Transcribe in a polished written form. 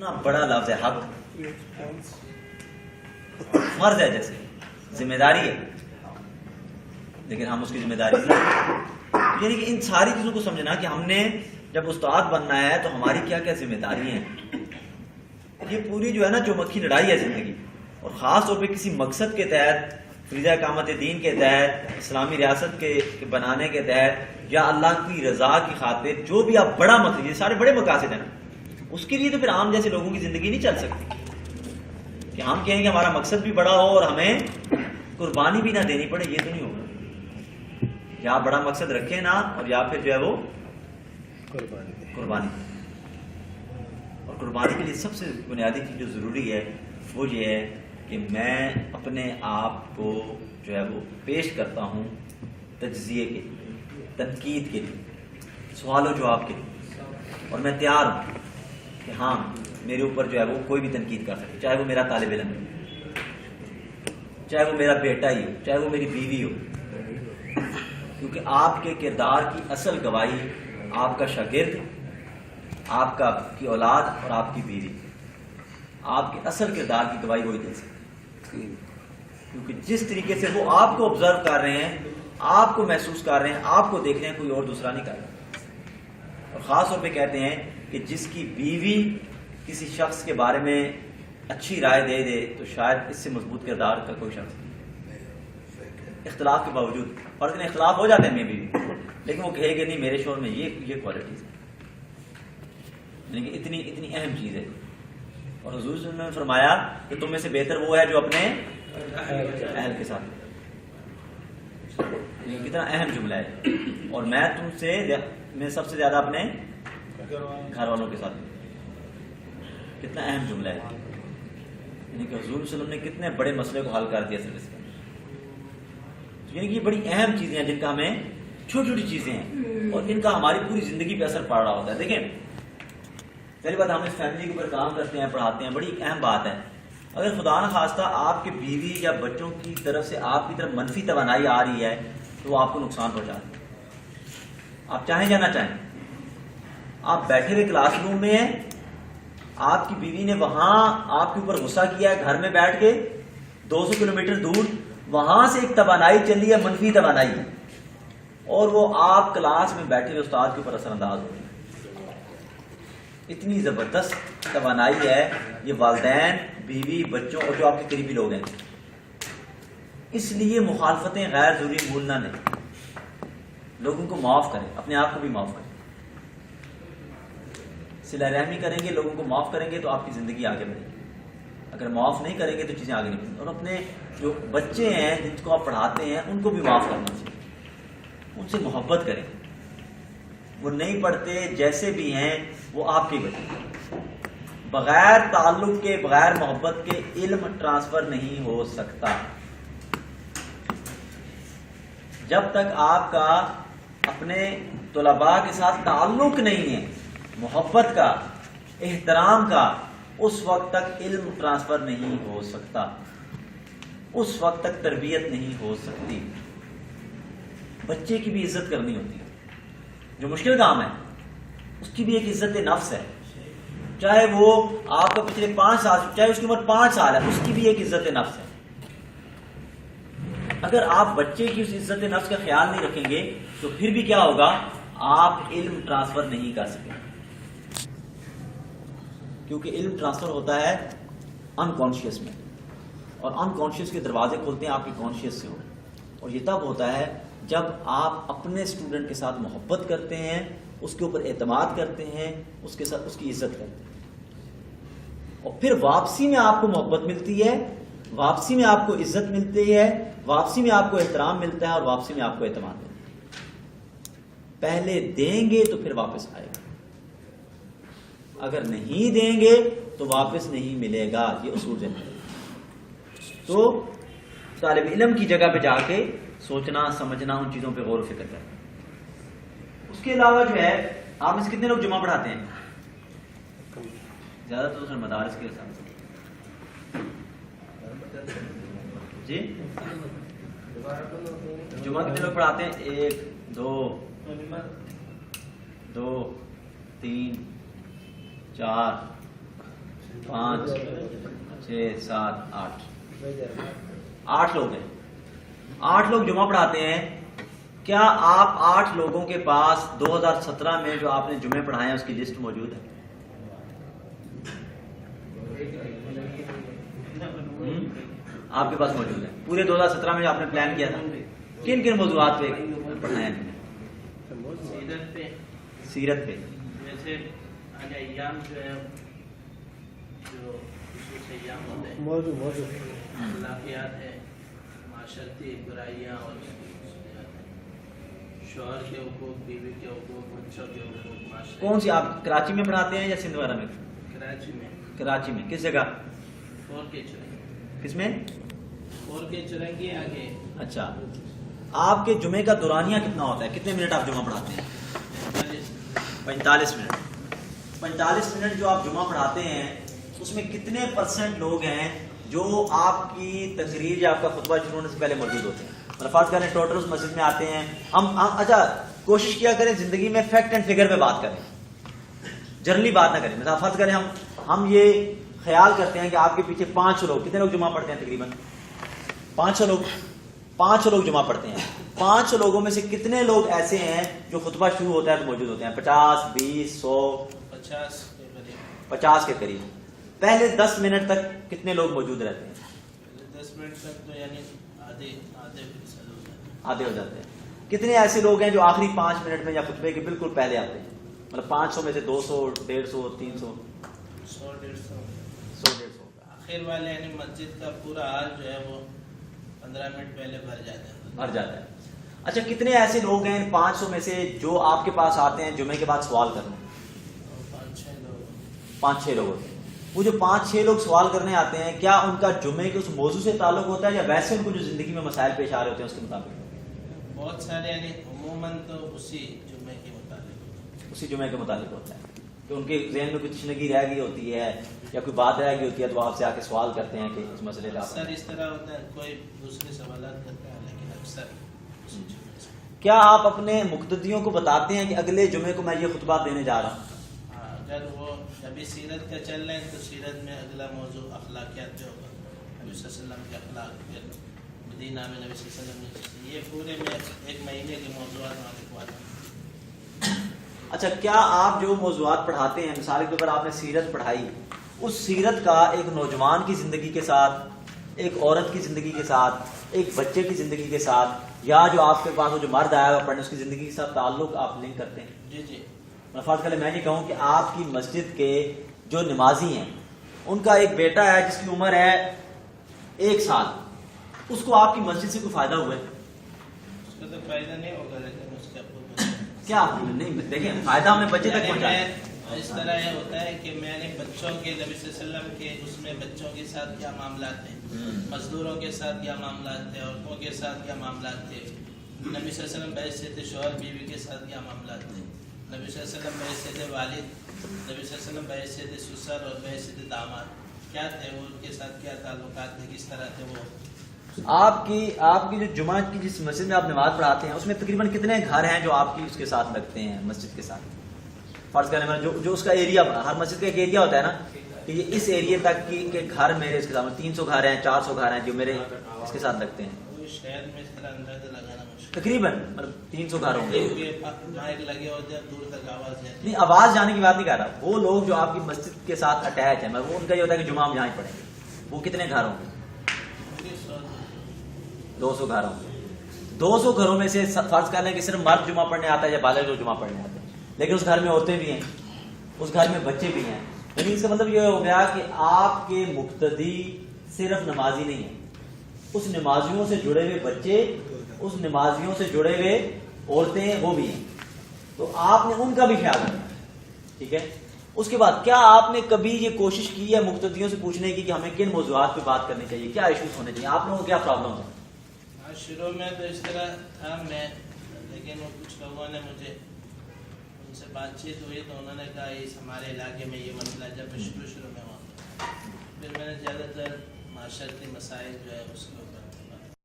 کتنا بڑا لفظ ہے حق، فرض ہے جیسے ذمہ داری ہے، لیکن ہم اس کی ذمہ داری یعنی کہ ان ساری چیزوں کو سمجھنا کہ ہم نے جب استاد بننا ہے تو ہماری کیا کیا ذمہ داری ہیں. یہ پوری جو ہے نا جو مکھی لڑائی ہے زندگی، اور خاص طور پہ کسی مقصد کے تحت، فریضہ اقامت دین کے تحت، اسلامی ریاست کے بنانے کے تحت، یا اللہ کی رضا کی خاطر جو بھی آپ بڑا مقصد، یہ سارے بڑے مقاصد ہیں نا، اس کے لیے تو پھر عام جیسے لوگوں کی زندگی نہیں چل سکتی کہ ہم کہیں کہ ہمارا مقصد بھی بڑا ہو اور ہمیں قربانی بھی نہ دینی پڑے. یہ تو نہیں ہوگا. یا بڑا مقصد رکھیں نا، اور یا پھر جو ہے وہ قربانی. اور قربانی کے لیے سب سے بنیادی چیز جو ضروری ہے وہ یہ ہے کہ میں اپنے آپ کو جو ہے وہ پیش کرتا ہوں تجزیے کے لیے، تنقید کے لیے، سوال و جواب کے لیے، اور میں تیار ہوں کہ ہاں میرے اوپر جو ہے وہ کوئی بھی تنقید کر سکے، چاہے وہ میرا طالب علم ہو، چاہے وہ میرا بیٹا ہی ہو، چاہے وہ میری بیوی ہو، کیونکہ آپ کے کردار کی اصل گواہی آپ کا شاگرد، آپ کی اولاد اور آپ کی بیوی، آپ کے اصل کردار کی گواہی وہی دے سکتے ہیں. کیونکہ جس طریقے سے وہ آپ کو آبزرو کر رہے ہیں، آپ کو محسوس کر رہے ہیں، آپ کو دیکھ رہے ہیں، کوئی اور دوسرا نہیں کر رہا. اور خاص طور پہ کہتے ہیں کہ جس کی بیوی کسی شخص کے بارے میں اچھی رائے دے دے تو شاید اس سے مضبوط کردار کا کوئی شخص نہیں. اختلاف کے باوجود، فرض میں اختلاف ہو جاتے ہیں میں بیوی، لیکن وہ کہے کہ نہیں میرے شوہر میں یہ کوالٹیز ہے، یعنی کہ اتنی اہم چیز ہے. اور حضور صلی اللہ علیہ وسلم نے فرمایا کہ تم میں سے بہتر وہ ہے جو اپنے اہل کے ساتھ. یہ کتنا اہم جملہ ہے. اور میں سب سے زیادہ اپنے گھر والوں کے ساتھ. کتنا اہم جملہ ہے. یعنی کہ حضور صلی اللہ علیہ وسلم نے کتنے بڑے مسئلے کو حل کر دیا سر. یعنی کہ یہ بڑی اہم چیزیں ہیں جن کا ہمیں، چھوٹی چھوٹی چیزیں ہیں اور ان کا ہماری پوری زندگی پہ اثر پڑ رہا ہوتا ہے. دیکھیں پہلی بات، ہم اس فیملی کے اوپر کام کرتے ہیں، پڑھاتے ہیں، بڑی اہم بات ہے. اگر خدا نہ خواستہ آپ کے بیوی یا بچوں کی طرف سے آپ کی طرف منفی توانائی آ رہی ہے تو وہ آپ کو نقصان پہنچا رہی ہے. آپ چاہیں یا نہ چاہیں، آپ بیٹھے ہوئے کلاس روم میں ہیں، آپ کی بیوی نے وہاں آپ کے اوپر غصہ کیا ہے، گھر میں بیٹھ کے 200 کلومیٹر دور وہاں سے ایک توانائی چلی ہے، منفی توانائی، اور وہ آپ کلاس میں بیٹھے ہوئے استاد کے اوپر اثر انداز ہو رہی ہے. اتنی زبردست توانائی ہے یہ والدین، بیوی، بچوں اور جو آپ کے قریبی لوگ ہیں. اس لیے مخالفتیں غیر ضروری بھولنا نہیں. لوگوں کو معاف کریں، اپنے آپ کو بھی معاف کریں. صلہ رحمی کریں گے، لوگوں کو معاف کریں گے تو آپ کی زندگی آگے بڑھے گی. اگر معاف نہیں کریں گے تو چیزیں آگے نہیں بڑھیں گی. اور اپنے جو بچے ہیں جن کو آپ پڑھاتے ہیں ان کو بھی معاف کرنا چاہیے، ان سے محبت کریں. وہ نہیں پڑھتے، جیسے بھی ہیں وہ آپ کے بچے. بغیر تعلق کے، بغیر محبت کے علم ٹرانسفر نہیں ہو سکتا. جب تک آپ کا اپنے طلباء کے ساتھ تعلق نہیں ہے، محبت کا، احترام کا، اس وقت تک علم ٹرانسفر نہیں ہو سکتا، اس وقت تک تربیت نہیں ہو سکتی. بچے کی بھی عزت کرنی ہوتی ہے، جو مشکل کام ہے. اس کی بھی ایک عزت نفس ہے، چاہے وہ آپ کا پچھلے 5 سال، چاہے اس کی عمر 5 سال ہے، اس کی بھی ایک عزت نفس ہے. اگر آپ بچے کی اس عزت نفس کا خیال نہیں رکھیں گے تو پھر بھی کیا ہوگا، آپ علم ٹرانسفر نہیں کر سکیں. کیونکہ علم ٹرانسفر ہوتا ہے انکانشیس میں، اور انکانشیس کے دروازے کھولتے ہیں آپ کے کانشیس سے ہو. اور یہ تب ہوتا ہے جب آپ اپنے اسٹوڈنٹ کے ساتھ محبت کرتے ہیں، اس کے اوپر اعتماد کرتے ہیں، اس کے ساتھ اس کی عزت کرتے ہیں. اور پھر واپسی میں آپ کو محبت ملتی ہے، واپسی میں آپ کو عزت ملتی ہے، واپسی میں آپ کو احترام ملتا ہے، اور واپسی میں آپ کو اعتماد ملتا ہے. پہلے دیں گے تو پھر واپس آئے گا، اگر نہیں دیں گے تو واپس نہیں ملے گا. یہ اصول ہے. تو طالب علم کی جگہ پہ جا کے سوچنا، سمجھنا، ان چیزوں پہ غور و فکر کرنا. اس کے علاوہ جو ہے، آپ اس کتنے لوگ جمعہ پڑھاتے ہیں؟ زیادہ تو مدارس کے ساتھ جی جمعہ کتنے لوگ پڑھاتے ہیں؟ 1 2 3 4 5 6 7 8 لوگ ہیں. 8 لوگ جمعہ پڑھاتے ہیں. کیا آپ 8 لوگوں کے پاس 2017 میں جو آپ نے جمعے پڑھائے ہیں اس کی لسٹ موجود ہے؟ آپ کے پاس موجود ہے. پورے 2017 میں جو آپ نے پلان کیا تھا کن کن موضوعات پہ پڑھائے ہیں؟ سیرت پہ جیسے ایام جو ہے جو ایام ہوتے ہیں اخلاقیات ہے، معاشرتی برائیاں اور شوہر کے حقوق، بیوی کے حقوق، بچوں کے حقوق، معاشرے. کون سی آپ کراچی میں پڑھاتے ہیں یا سندھ وغیرہ میں؟ کراچی میں. کراچی میں کس جگہ؟ فور کے چرنگی. کس میں؟ فور کے چرنگی آگے. اچھا. آپ کے جمعے کا دورانیہ کتنا ہوتا ہے؟ کتنے منٹ آپ جمعہ پڑھاتے ہیں؟ 45 منٹ. 45 منٹ جو آپ جمعہ پڑھاتے ہیں اس میں کتنے % لوگ ہیں جو آپ کی تقریر یا آپ کا خطبہ شروع ہونے سے پہلے موجود ہوتے ہیں؟ فرض کریں ٹوٹل اس مسجد میں آتے ہیں ہم. اچھا کوشش کیا کریں زندگی میں فیکٹ اینڈ فگر پہ بات کریں، جنرلی بات نہ کریں. مثلا فرض کریں ہم یہ خیال کرتے ہیں کہ آپ کے پیچھے 500 لوگ، کتنے لوگ جمعہ پڑھتے ہیں؟ تقریباً 500 لوگ. 500 لوگ جمعہ پڑھتے ہیں. 500 لوگوں میں سے کتنے لوگ ایسے ہیں جو خطبہ شروع ہوتا ہے تو موجود ہوتے ہیں؟ 50 20 100 50 کے قریب. پہلے 10 منٹ تک کتنے لوگ موجود رہتے ہیں؟ 10 منٹ تک تو یعنی آدھے ہو جاتے ہیں. کتنے ایسے لوگ ہیں جو آخری 5 منٹ میں یا خطبے کے بالکل پہلے آتے ہیں؟ مطلب 500 میں سے 200 150 300 100 150 آخر والے یعنی مسجد کا پورا حال جو ہے وہ 15 منٹ پہلے بھر جاتا ہے. اچھا کتنے ایسے لوگ ہیں 500 میں سے جو آپ کے پاس آتے ہیں جمعے کے بعد سوال کرنے؟ 5-6 لوگ ہوتے ہیں. وہ جو 5-6 لوگ سوال کرنے آتے ہیں کیا ان کا جمعے کے اس موضوع سے تعلق ہوتا ہے یا ویسے ان کو جو زندگی میں مسائل پیش آ رہے ہوتے ہیں اس کے مطابق؟ بہت سارے یعنی عموماً تو اسی جمعے کے مطابق ہوتا ہے کہ ان کے ذہن میں کوئی تشنگی رہ گئی ہوتی ہے یا کوئی بات رہ گئی ہوتی ہے تو آپ سے آ کے سوال کرتے ہیں کہ اس مسئلے کا. اکثر اس طرح ہوتا ہے، کوئی دوسرے سوالات کرتے ہیں لیکن اکثر. کیا آپ اپنے مقتدیوں کو بتاتے ہیں کہ اگلے جمعے کو میں یہ خطبہ دینے جا رہا ہوں؟ اگر وہ ابھی سیرت کا چل رہے ہیں تو سیرت میں اگلا موضوع اخلاقیات پہ ہوگا. نبی صلی اللہ علیہ وسلم کے اخلاق، مدینہ میں نبی صلی اللہ علیہ وسلم، یہ پورے میں 1 مہینے کے موضوعات ہمارے کو آتے ہیں. اچھا کیا آپ جو موضوعات پڑھاتے ہیں مثال کے طور پر آپ نے سیرت پڑھائی، اس سیرت کا ایک نوجوان کی زندگی کے ساتھ، ایک عورت کی زندگی کے ساتھ، ایک بچے کی زندگی کے ساتھ، یا جو آپ کے پاس وہ جو مرد آیا ہوا پڑھنے اس کی زندگی کے ساتھ تعلق آپ لنک کرتے ہیں؟ جی. فرض کریں میں یہ کہوں کہ آپ کی مسجد کے جو نمازی ہیں ان کا ایک بیٹا ہے جس کی عمر ہے 1 سال، اس کو آپ کی مسجد سے کوئی فائدہ ہوا ہے؟ اس کا تو فائدہ نہیں ہوگا لیکن اس کا کیا نہیں دیکھیں فائدہ ہمیں بچے تک پہنچایا. اس طرح یہ ہوتا ہے کہ میں نے بچوں کے نبی صلی اللہ علیہ وسلم کے اس میں بچوں کے ساتھ کیا معاملات ہیں، مزدوروں کے ساتھ کیا معاملات تھے، عورتوں کے ساتھ کیا معاملات تھے، نبی صلی اللہ علیہ وسلم بیعت تھے شوہر بیوی کے ساتھ کیا معاملات تھے، نبی صلی اللہ علیہ وسلم بیعت تھے والد، نبی صلی اللہ علیہ وسلم بیعت تھے سسر اور بیعت تھے داماد، کیا تھے وہ، ان کے ساتھ کیا تعلقات تھے، کس طرح تھے وہ. آپ کی جو جمعہ کی جس مسجد میں آپ نماز پڑھاتے ہیں اس میں تقریباً کتنے گھر ہیں جو آپ کی اس کے ساتھ لگتے ہیں مسجد کے ساتھ؟ فرض کرنے میں جو اس کا ایریا بنا، ہر مسجد کا ایک ایریا ہوتا ہے نا کہ یہ اس ایریا تک کی کہ گھر میرے اس کے ساتھ 300 گھر ہیں 400 گھر ہیں جو میرے اس کے ساتھ لگتے ہیں. شہر میں اس طرح اندازہ لگانا مشکل، تقریباً 300 گھر ہوں گے. مائک لگے ہوتے ہیں دور تک آواز نہیں آواز جانے کی بات نہیں کر رہا، وہ لوگ جو آپ کی مسجد کے ساتھ اٹیچ ہیں وہ ان کا یہ ہوتا ہے کہ جمعہ ہم یہاں ہی پڑھیں گے، وہ کتنے گھر ہوں گے؟ 200 گھر ہوں گے. 200 گھروں میں سے فرض کر لیں کہ صرف مرد جمعہ پڑھنے آتا ہے یا بالغ لوگ جمعہ پڑھنے آتے ہیں، لیکن اس گھر میں عورتیں بھی ہیں، اس گھر میں بچے بھی ہیں. یعنی اس کا مطلب یہ ہو گیا کہ آپ کے مقتدی صرف نمازی نہیں ہیں، اس نمازیوں سے جڑے ہوئے بچے، اس نمازیوں سے جڑے ہوئے عورتیں وہ بھی ہیں، تو آپ نے ان کا بھی خیال رکھنا ہے. ٹھیک ہے. اس کے بعد کیا آپ نے کبھی یہ کوشش کی ہے مقتدیوں سے پوچھنے کی کہ ہمیں کن موضوعات پہ بات کرنی چاہیے، کیا ایشوز ہونے چاہیے، آپ لوگوں کو کیا پرابلم ہے؟ شروع میں تو اس طرح تھا میں، لیکن وہ کچھ لوگوں نے مجھے ان سے بات چیت ہوئی تو انہوں نے کہا اس ہمارے علاقے میں یہ مسئلہ جب شروع میں ہوا، پھر میں نے زیادہ تر معاشرتی مسائل جو ہے اس کو